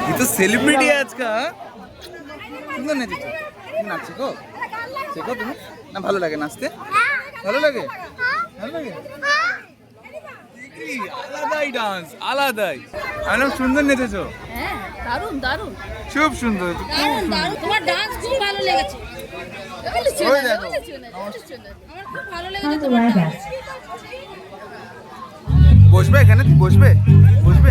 ये तो सेलिब्रिटी है आज का। সুন্দর নেচেছো, তুমি নাচছো গো, শেখো তুমি না? ভালো লাগে নাচতে? ভালো লাগে? ভালো লাগে? দেখলি আলাদাই ডান্স, আলাদাই। আমি সুন্দর নেচেছো। হ্যাঁ, দারুণ দারুণ, খুব সুন্দর, খুব সুন্দর। তোমার ডান্স খুব ভালো লেগেছে। ওই দেখো, আমার খুব ভালো লেগেছে তোমার ডান্স। বসবে এখানে? বসবে? বসবে?